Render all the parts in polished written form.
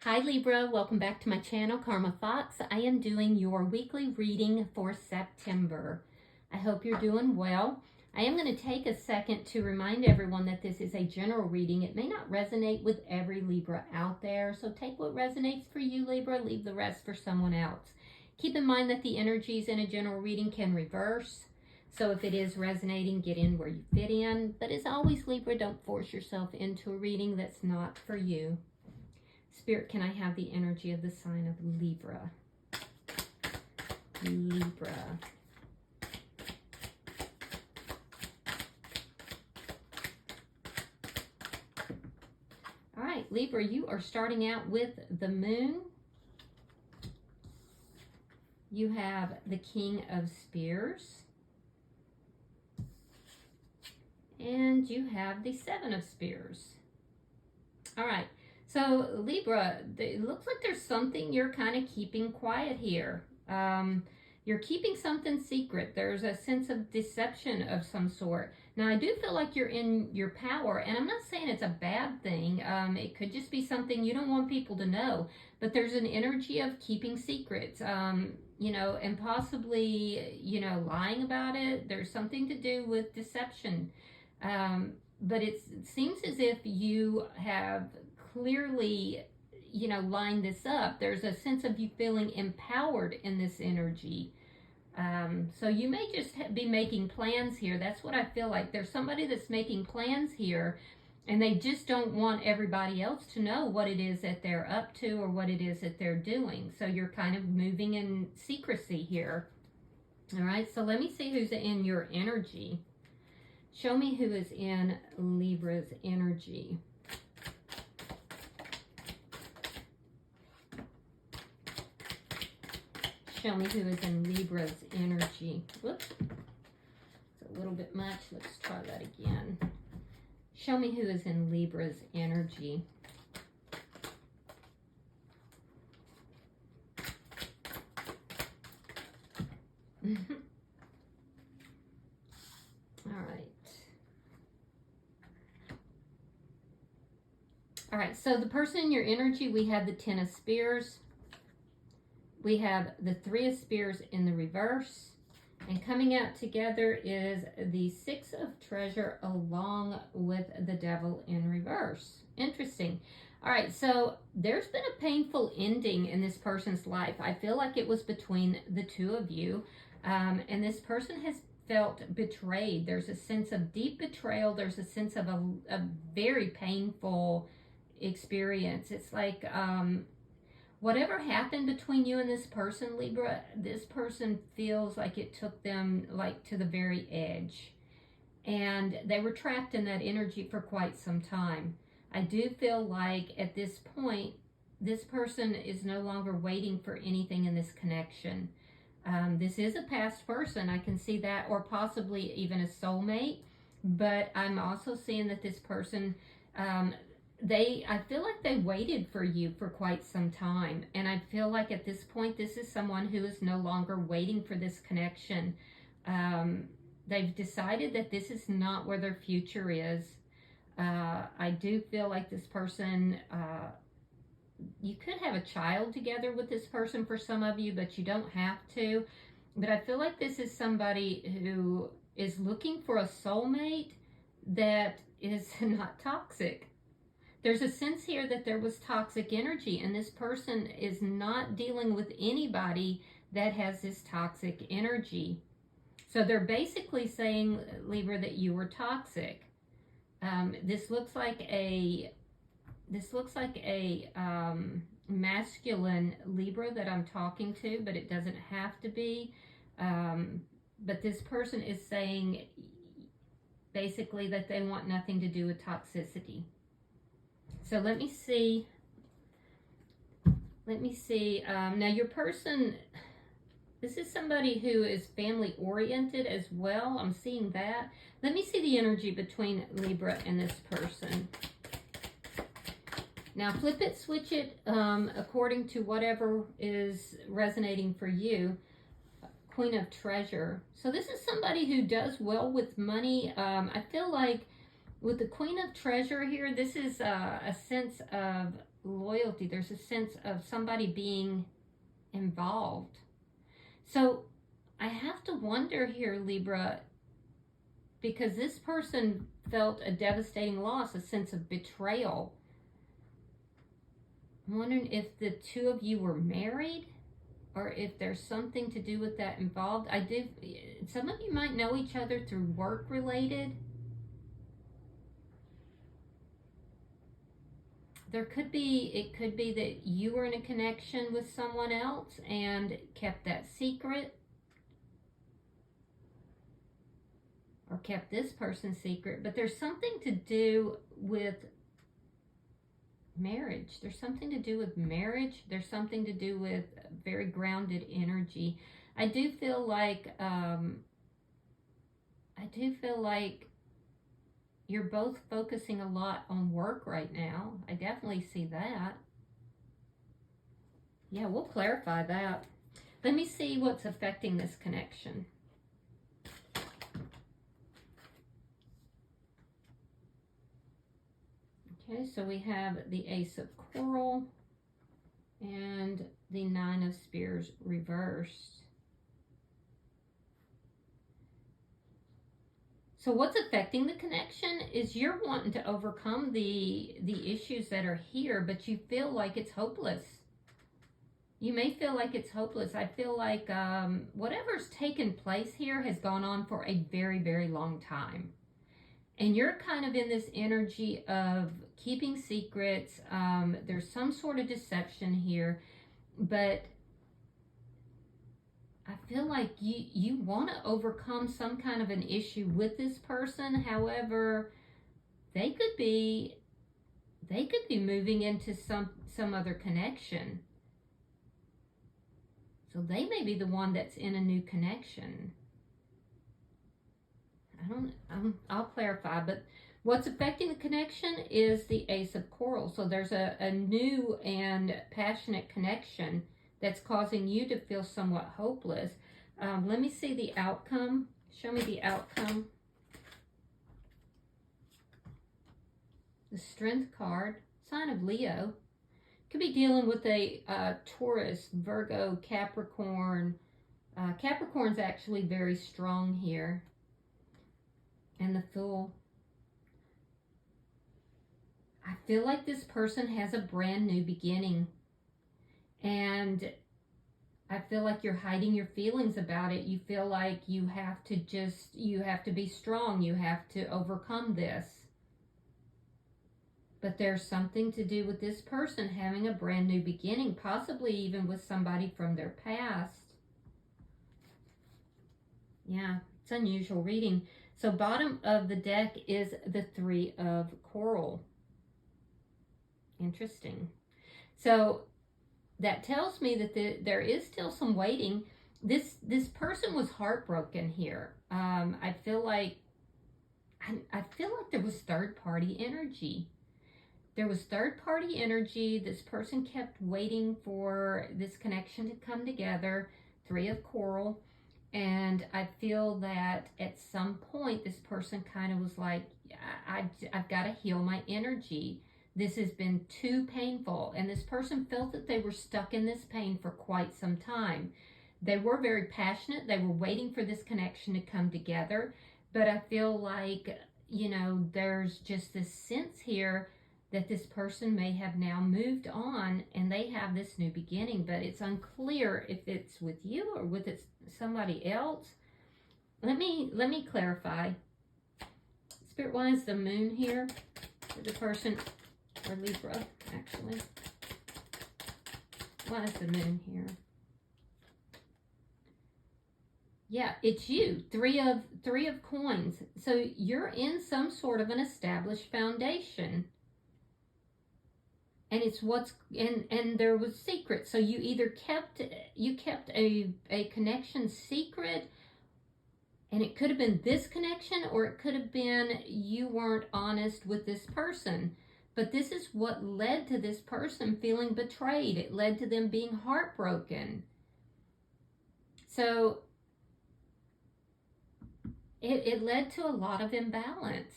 Hi Libra, welcome back to my channel, Karma Fox. I am doing your weekly reading for September. I hope you're doing well. I am going to take a second to remind everyone that this is a general reading. It may not resonate with every Libra out there, so take what resonates for you, Libra, leave the rest for someone else. Keep in mind that the energies in a general reading can reverse, so if it is resonating, get in where you fit in. But as always, Libra, don't force yourself into a reading that's not for you. Spirit, can I have the energy of the sign of Libra? Libra. All right, Libra, you are starting out with the moon. You have the King of Spears. And you have the Seven of Spears. All right. So, Libra, it looks like there's something you're kind of keeping quiet here. You're keeping something secret. There's a sense of deception of some sort. Now, I do feel like you're in your power, and I'm not saying it's a bad thing. It could just be something you don't want people to know. But there's an energy of keeping secrets, you know, and possibly, you know, lying about it. There's something to do with deception. But it seems as if you have clearly, you know, lined this up. There's a sense of you feeling empowered in this energy. So you may just be making plans here. That's what I feel like. There's somebody that's making plans here, and they just don't want everybody else to know what it is that they're up to or what it is that they're doing. So you're kind of moving in secrecy here. All right, so let me see who's in your energy. Show me who is in Libra's energy. Show me who is in Libra's energy. Whoops. It's a little bit much. Let's try that again. Show me who is in Libra's energy. All right, so the person in your energy, we have the Ten of Spears. We have the Three of Spears in the reverse. And coming out together is the Six of Treasure along with the Devil in reverse. Interesting. All right, so there's been a painful ending in this person's life. I feel like it was between the two of you. And this person has felt betrayed. There's a sense of deep betrayal. There's a sense of a very painful experience. It's like whatever happened between you and this person, Libra, this person feels like it took them like to the very edge, and they were trapped in that energy for quite some time. I do feel like at this point this person is no longer waiting for anything in this connection. This is a past person, I can see that, or possibly even a soulmate, but I'm also seeing that this person I feel like they waited for you for quite some time. And I feel like at this point, this is someone who is no longer waiting for this connection. They've decided that this is not where their future is. I do feel like this person, you could have a child together with this person for some of you, but you don't have to. But I feel like this is somebody who is looking for a soulmate that is not toxic. There's a sense here that there was toxic energy, and this person is not dealing with anybody that has this toxic energy. So they're basically saying, Libra, that you were toxic. This looks like a masculine Libra that I'm talking to, but it doesn't have to be. But this person is saying basically that they want nothing to do with toxicity. So let me see. Now your person, this is somebody who is family oriented as well. I'm seeing that. Let me see the energy between Libra and this person. Now flip it, switch it according to whatever is resonating for you. Queen of Treasure. So this is somebody who does well with money. I feel like with the Queen of Treasure here, this is a sense of loyalty. There's a sense of somebody being involved. So I have to wonder here, Libra, because this person felt a devastating loss, a sense of betrayal. I'm wondering if the two of you were married, or if there's something to do with that involved. Some of you might know each other through work related. It could be that you were in a connection with someone else and kept that secret, or kept this person secret. But there's something to do with marriage. There's something to do with marriage. There's something to do with very grounded energy. I do feel like you're both focusing a lot on work right now. I definitely see that. Yeah, we'll clarify that. Let me see what's affecting this connection. Okay, so we have the Ace of Coral and the Nine of Spears reversed. So what's affecting the connection is you're wanting to overcome the issues that are here, but you feel like it's hopeless. You may feel like it's hopeless. I feel like whatever's taken place here has gone on for a very, very long time. And you're kind of in this energy of keeping secrets. There's some sort of deception here, but I feel like you want to overcome some kind of an issue with this person. However, they could be moving into some other connection. So they may be the one that's in a new connection. I'll clarify, but what's affecting the connection is the Ace of Coral. So there's a new and passionate connection that's causing you to feel somewhat hopeless. Let me see the outcome. Show me the outcome. The Strength card, sign of Leo. Could be dealing with a Taurus, Virgo, Capricorn. Capricorn's actually very strong here. And the Fool. I feel like this person has a brand new beginning. And I feel like you're hiding your feelings about it. You feel like you have to be strong. You have to overcome this. But there's something to do with this person having a brand new beginning, possibly even with somebody from their past. Yeah, it's unusual reading. So bottom of the deck is the Three of Coral. Interesting. So that tells me that there is still some waiting. This person was heartbroken here. I feel like there was third-party energy. There was third-party energy. This person kept waiting for this connection to come together. Three of Coral. And I feel that at some point, this person kind of was like, I've got to heal my energy. This has been too painful. And this person felt that they were stuck in this pain for quite some time. They were very passionate. They were waiting for this connection to come together. But I feel like, there's just this sense here that this person may have now moved on and they have this new beginning. But it's unclear if it's with you or with somebody else. Let me clarify. Spirit, why is the Moon here for the person? Or Libra, actually. Why is the Moon here? Yeah, it's you. Three of Coins. So you're in some sort of an established foundation. And it's and there was secret. So you either kept a connection secret, and it could have been this connection, or it could have been you weren't honest with this person. But this is what led to this person feeling betrayed. It led to them being heartbroken. So it led to a lot of imbalance.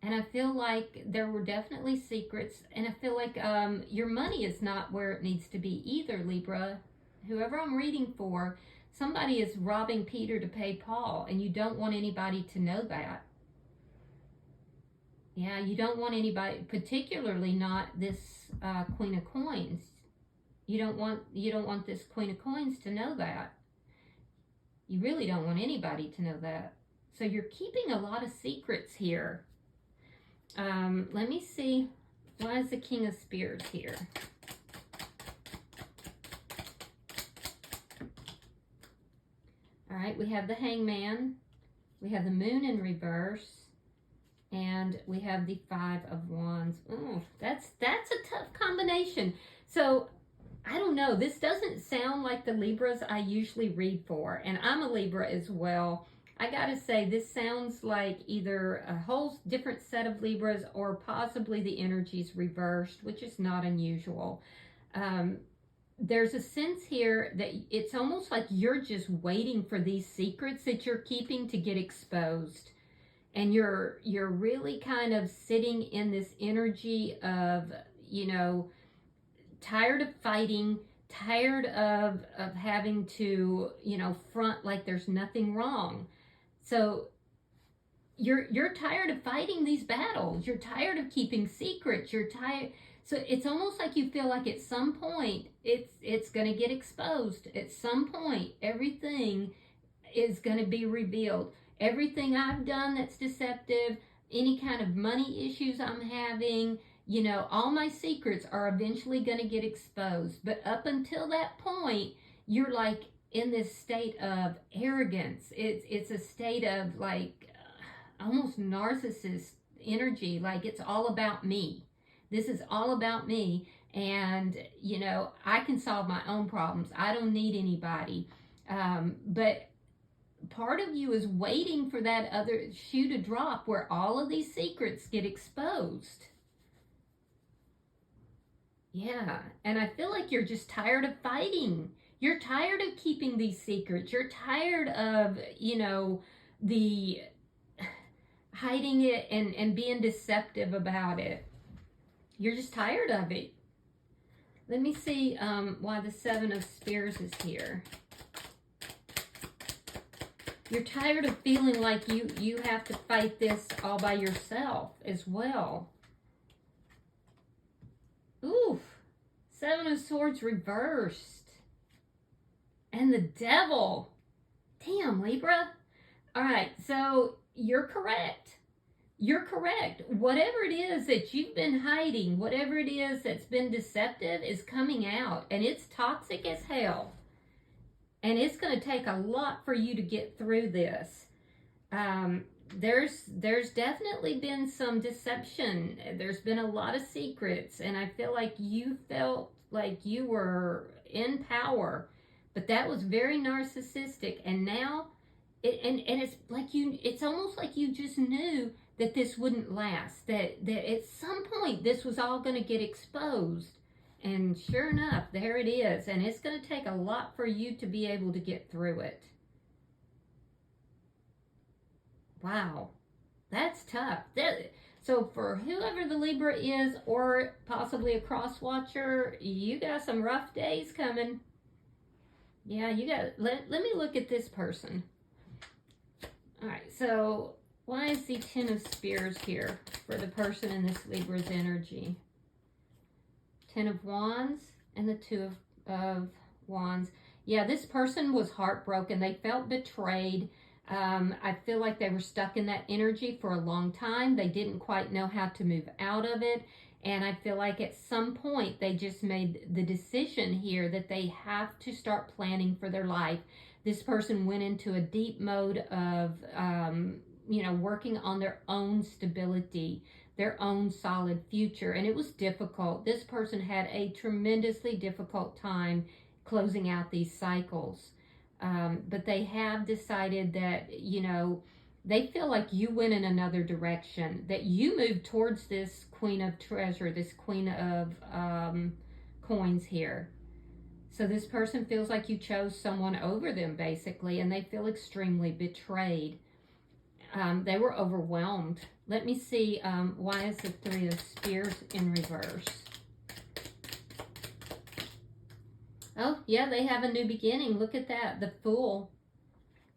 And I feel like there were definitely secrets. And I feel like your money is not where it needs to be either, Libra. Whoever I'm reading for, somebody is robbing Peter to pay Paul. And you don't want anybody to know that. Yeah, you don't want anybody, particularly not this Queen of Coins. You don't want this Queen of Coins to know that. You really don't want anybody to know that. So you're keeping a lot of secrets here. Let me see. Why is the King of Spears here? All right, we have the Hangman. We have the Moon in reverse. And we have the Five of Wands. Oh, that's a tough combination. So, I don't know. This doesn't sound like the Libras I usually read for. And I'm a Libra as well. I gotta say, this sounds like either a whole different set of Libras or possibly the energies reversed, which is not unusual. There's a sense here that it's almost like you're just waiting for these secrets that you're keeping to get exposed. And you're really kind of sitting in this energy of, you know, tired of fighting, tired of having to, you know, front like there's nothing wrong. So you're tired of fighting these battles. You're tired of keeping secrets. You're tired. So it's almost like you feel like at some point it's going to get exposed. At some point, everything is going to be revealed. Everything I've done that's deceptive, any kind of money issues I'm having, you know, all my secrets are eventually going to get exposed. But up until that point, you're like in this state of arrogance. It's a state of like almost narcissist energy. Like it's all about me. This is all about me. And, you know, I can solve my own problems. I don't need anybody. But part of you is waiting for that other shoe to drop where all of these secrets get exposed. Yeah, and I feel like you're just tired of fighting. You're tired of keeping these secrets. You're tired of, you know, the hiding it and being deceptive about it. You're just tired of it. Let me see why the Seven of Spears is here. You're tired of feeling like you have to fight this all by yourself as well. Oof. Seven of Swords reversed. And the Devil. Damn, Libra. All right, so you're correct. You're correct. Whatever it is that you've been hiding, whatever it is that's been deceptive is coming out. And it's toxic as hell. And it's going to take a lot for you to get through this. There's definitely been some deception. There's been a lot of secrets. And I feel like you felt like you were in power. But that was very narcissistic. And now, it's like it's almost like you just knew that this wouldn't last. That at some point this was all going to get exposed. And sure enough, there it is. And it's going to take a lot for you to be able to get through it. Wow. That's tough. So for whoever the Libra is, or possibly a cross watcher, you got some rough days coming. Yeah, you got. Let me look at this person. All right, so why is the Ten of Spears here for the person in this Libra's energy? Ten of Wands and the Two of Wands. Yeah, this person was heartbroken. They felt betrayed. I feel like they were stuck in that energy for a long time. They didn't quite know how to move out of it. And I feel like at some point they just made the decision here that they have to start planning for their life. This person went into a deep mode of, working on their own stability, their own solid future. And it was difficult. This person had a tremendously difficult time closing out these cycles. But they have decided that, they feel like you went in another direction, that you moved towards this Queen of Treasure, this Queen of Coins here. So this person feels like you chose someone over them, basically, and they feel extremely betrayed. They were overwhelmed. Let me see, why is the Three of Spears in reverse? Oh, yeah, they have a new beginning. Look at that, the Fool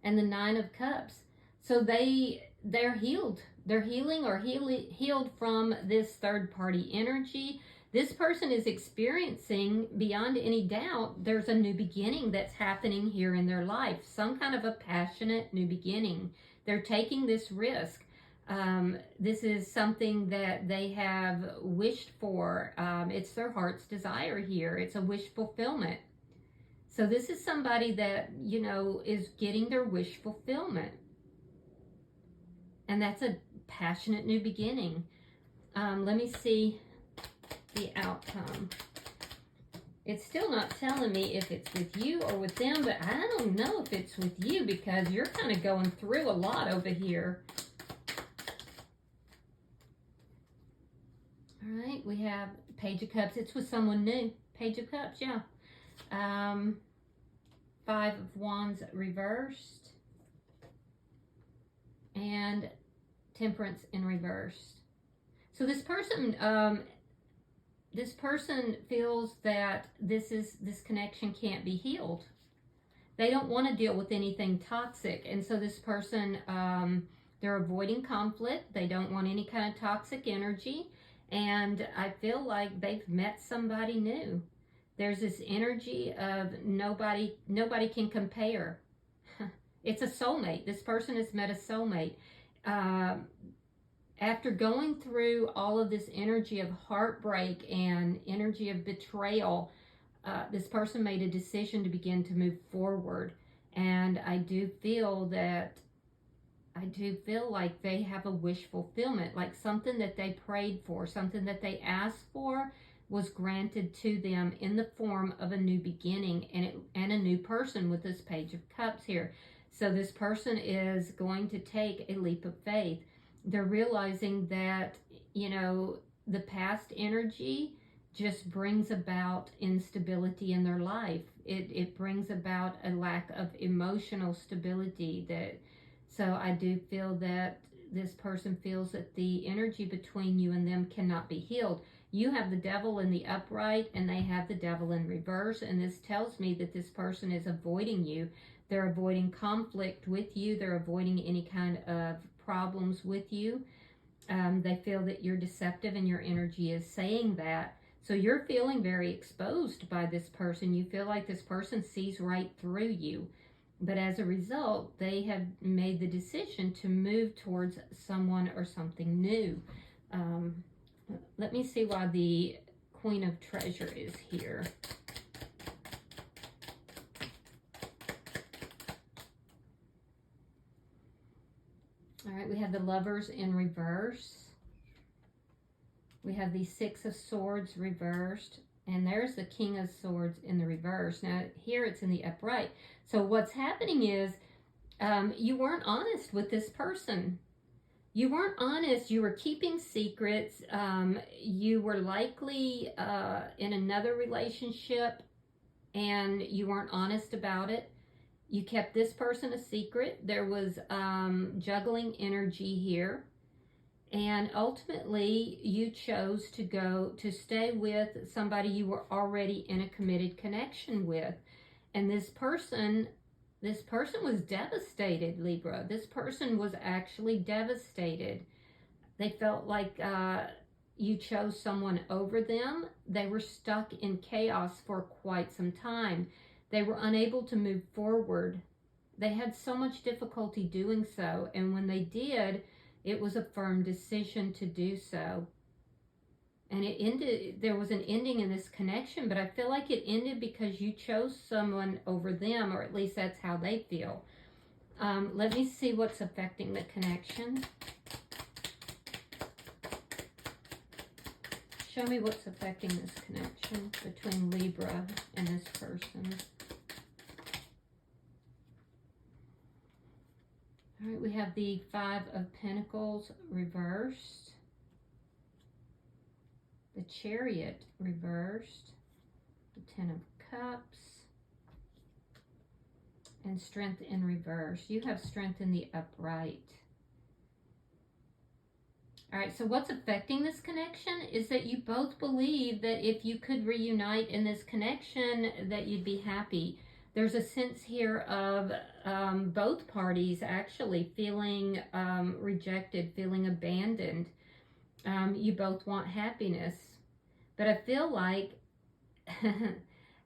and the Nine of Cups. So they're healed. They're healing or healed from this third-party energy. This person is experiencing, beyond any doubt, there's a new beginning that's happening here in their life. Some kind of a passionate new beginning. They're taking this risk. This is something that they have wished for. It's their heart's desire here. It's a wish fulfillment. So this is somebody that, you know, is getting their wish fulfillment. And that's a passionate new beginning. Let me see the outcome. It's still not telling me if it's with you or with them, but I don't know if it's with you because you're kind of going through a lot over here. All right, we have Page of Cups. It's with someone new. Page of Cups, yeah. Five of Wands reversed. And Temperance in reverse. So this person feels that this connection can't be healed. They don't want to deal with anything toxic, and so this person, they're avoiding conflict. They don't want any kind of toxic energy, and I feel like they've met somebody new. There's this energy of nobody can compare. It's a soulmate. This person has met a soulmate. After going through all of this energy of heartbreak and energy of betrayal, this person made a decision to begin to move forward. And I do feel like they have a wish fulfillment, like something that they prayed for, something that they asked for was granted to them in the form of a new beginning and a new person with this Page of Cups here. So this person is going to take a leap of faith. They're realizing that, you know, the past energy just brings about instability in their life. It brings about a lack of emotional stability. So I do feel that this person feels that the energy between you and them cannot be healed. You have the Devil in the upright and they have the Devil in reverse, and this tells me that this person is avoiding you. They're avoiding conflict with you. They're avoiding any kind of problems with you. They feel that you're deceptive and your energy is saying that. So you're feeling very exposed by this person. You feel like this person sees right through you. But as a result, they have made the decision to move towards someone or something new. Let me see why the Queen of Treasure is here. All right, we have the Lovers in reverse. We have the Six of Swords reversed. And there's the King of Swords in the reverse. Now, here it's in the upright. So what's happening is you weren't honest with this person. You weren't honest. You were keeping secrets. You were likely in another relationship and you weren't honest about it. You kept this person a secret. There was juggling energy here. And ultimately, you chose to stay with somebody you were already in a committed connection with. And this person was devastated, Libra. This person was actually devastated. They felt like you chose someone over them. They were stuck in chaos for quite some time. They were unable to move forward. They had so much difficulty doing so. And when they did, it was a firm decision to do so. And it ended, there was an ending in this connection, but I feel like it ended because you chose someone over them, or at least that's how they feel. Let me see what's affecting the connection. Show me what's affecting this connection between Libra and this person. All right, we have the Five of Pentacles reversed, the Chariot reversed, the Ten of Cups, and Strength in reverse. You have Strength in the upright. All right, so what's affecting this connection is that you both believe that if you could reunite in this connection, that you'd be happy. There's a sense here of both parties actually feeling rejected, feeling abandoned. You both want happiness, but I feel like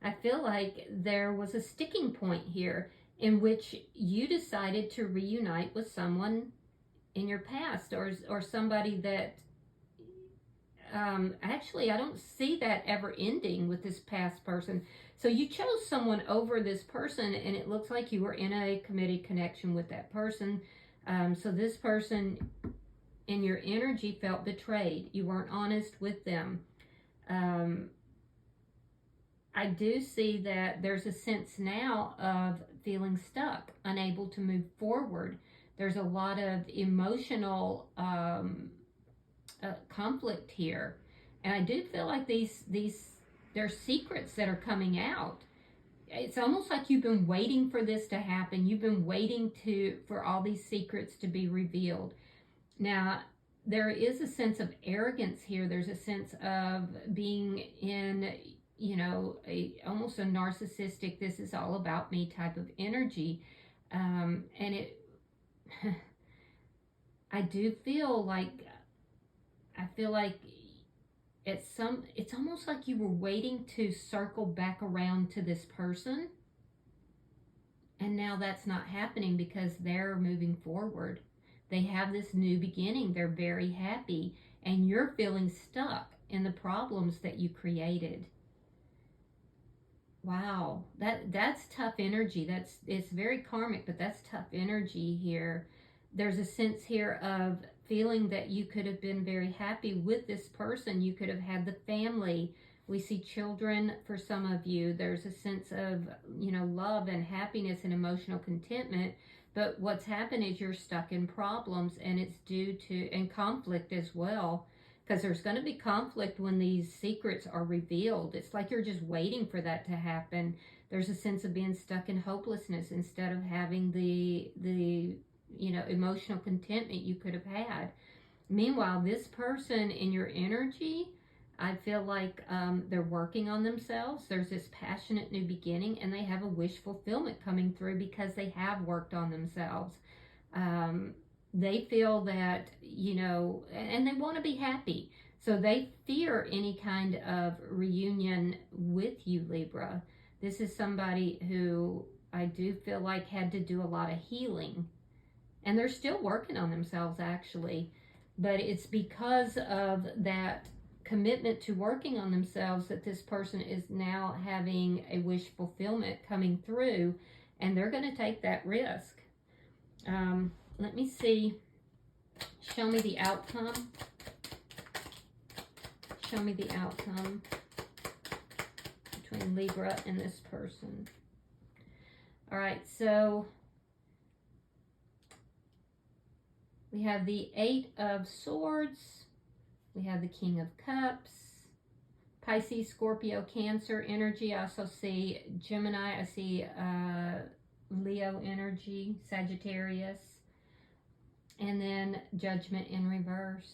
I feel like there was a sticking point here in which you decided to reunite with someone in your past, or somebody that actually I don't see that ever ending with this past person. So you chose someone over this person, and it looks like you were in a committed connection with that person. So this person in your energy felt betrayed. You weren't honest with them. I do see that there's a sense now of feeling stuck, unable to move forward. There's a lot of emotional conflict here, and I do feel like there's secrets that are coming out. It's almost like you've been waiting for this to happen. You've been waiting for all these secrets to be revealed. Now, there is a sense of arrogance here. There's a sense of being in, almost a narcissistic, this is all about me type of energy. And I feel like it's almost like you were waiting to circle back around to this person. And now that's not happening because they're moving forward. They have this new beginning. They're very happy. And you're feeling stuck in the problems that you created. Wow, that's tough energy. It's very karmic, but that's tough energy here. There's a sense here of feeling that you could have been very happy with this person. You could have had the family. We see children for some of you. There's a sense of, love and happiness and emotional contentment. But what's happened is you're stuck in problems, and it's due to conflict as well. Because there's going to be conflict when these secrets are revealed. It's like you're just waiting for that to happen. There's a sense of being stuck in hopelessness instead of having the emotional contentment you could have had. Meanwhile, this person in your energy, I feel like they're working on themselves. There's this passionate new beginning, and they have a wish fulfillment coming through because they have worked on themselves. They feel that, and they want to be happy. So they fear any kind of reunion with you, Libra. This is somebody who I do feel like had to do a lot of healing. And they're still working on themselves, actually. But it's because of that commitment to working on themselves that this person is now having a wish fulfillment coming through. And they're going to take that risk. Let me see. Show me the outcome. Show me the outcome between Libra and this person. All right, so we have the 8 of Swords. We have the King of Cups. Pisces, Scorpio, Cancer energy. I also see Gemini. I see Leo energy, Sagittarius. And then Judgment in reverse.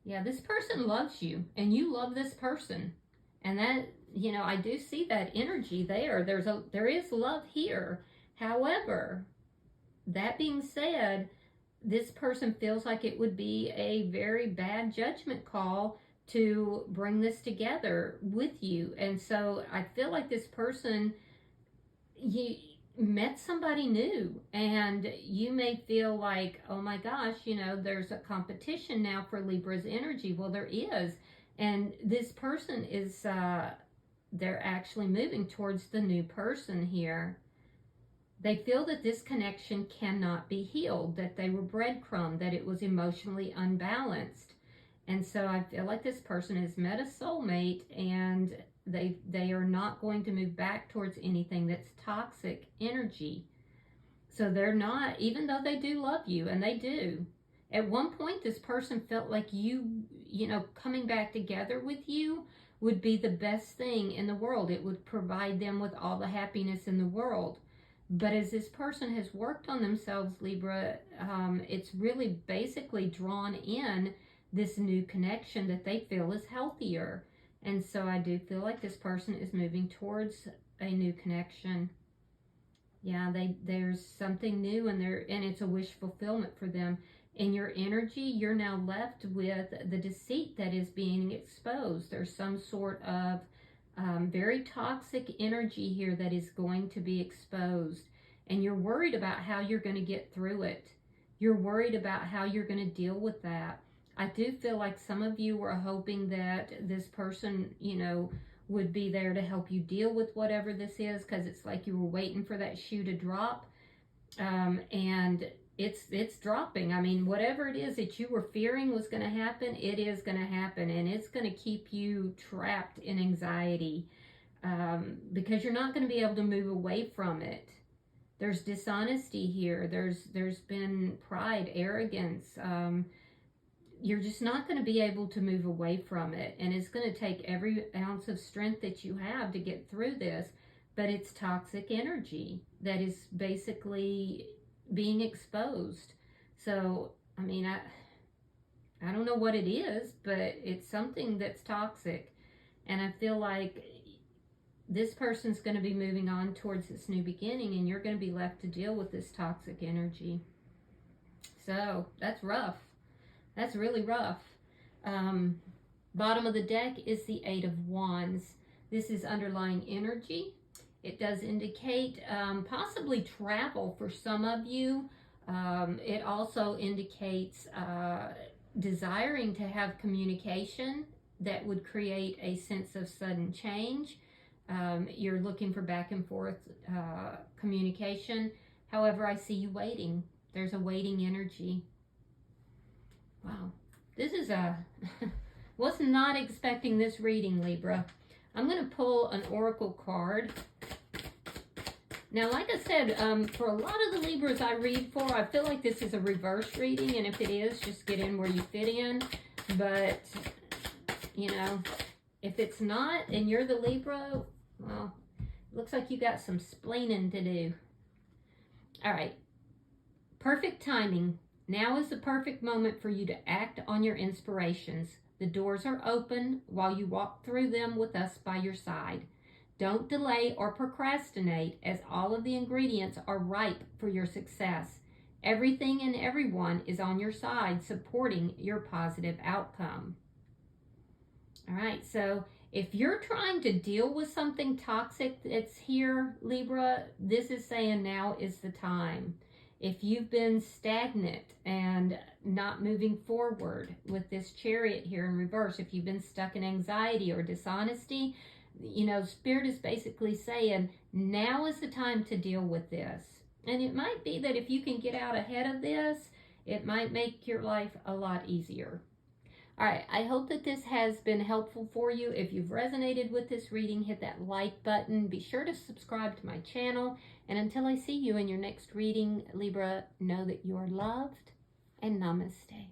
Yeah, this person loves you, and you love this person. And that, I do see that energy there. There is love here. However, that being said, this person feels like it would be a very bad judgment call to bring this together with you. And so I feel like this person, you met somebody new, and you may feel like, oh my gosh, there's a competition now for Libra's energy. Well, there is. And this person is, they're actually moving towards the new person here. They feel that this connection cannot be healed, that they were breadcrumbed, that it was emotionally unbalanced. And so I feel like this person has met a soulmate, and they are not going to move back towards anything that's toxic energy. So they're not, even though they do love you, and they do. At one point, this person felt like coming back together with you would be the best thing in the world. It would provide them with all the happiness in the world. But as this person has worked on themselves, Libra, it's really basically drawn in this new connection that they feel is healthier. And so I do feel like this person is moving towards a new connection. Yeah, there's something new, and it's a wish fulfillment for them. In your energy, you're now left with the deceit that is being exposed. There's some sort of very toxic energy here that is going to be exposed, and you're worried about how you're going to get through it. You're worried about how you're going to deal with that. I do feel like some of you were hoping that this person, you know, would be there to help you deal with whatever this is, because it's like you were waiting for that shoe to drop, and it's dropping. I mean, whatever it is that you were fearing was going to happen, it is going to happen, and it's going to keep you trapped in anxiety, because you're not going to be able to move away from it. There's dishonesty here. There's been pride, arrogance. You're just not going to be able to move away from it, and it's going to take every ounce of strength that you have to get through this. But it's toxic energy that is basically being exposed. So, I mean, I don't know what it is, but it's something that's toxic. And I feel like this person's going to be moving on towards this new beginning, and you're going to be left to deal with this toxic energy. So, that's rough. That's really rough. Bottom of the deck is the Eight of Wands. This is underlying energy. It does indicate possibly travel for some of you. It also indicates desiring to have communication that would create a sense of sudden change. You're looking for back and forth communication. However, I see you waiting. There's a waiting energy. Wow, this is was not expecting this reading, Libra. I'm going to pull an oracle card. Now, like I said, for a lot of the Libras I read for, I feel like this is a reverse reading, and if it is, just get in where you fit in. But, you know, if it's not and you're the Libra, well, looks like you got some splaining to do. All right, perfect timing. Now is the perfect moment for you to act on your inspirations. The doors are open while you walk through them with us by your side. Don't delay or procrastinate, as all of the ingredients are ripe for your success. Everything and everyone is on your side, supporting your positive outcome. All right, so if you're trying to deal with something toxic that's here, Libra, this is saying now is the time. If you've been stagnant and not moving forward with this Chariot here in reverse, if you've been stuck in anxiety or dishonesty, you know, Spirit is basically saying now is the time to deal with this. And it might be that if you can get out ahead of this, it might make your life a lot easier. All right, I hope that this has been helpful for you. If you've resonated with this reading, hit that like button. Be sure to subscribe to my channel. And until I see you in your next reading, Libra, know that you are loved, and namaste.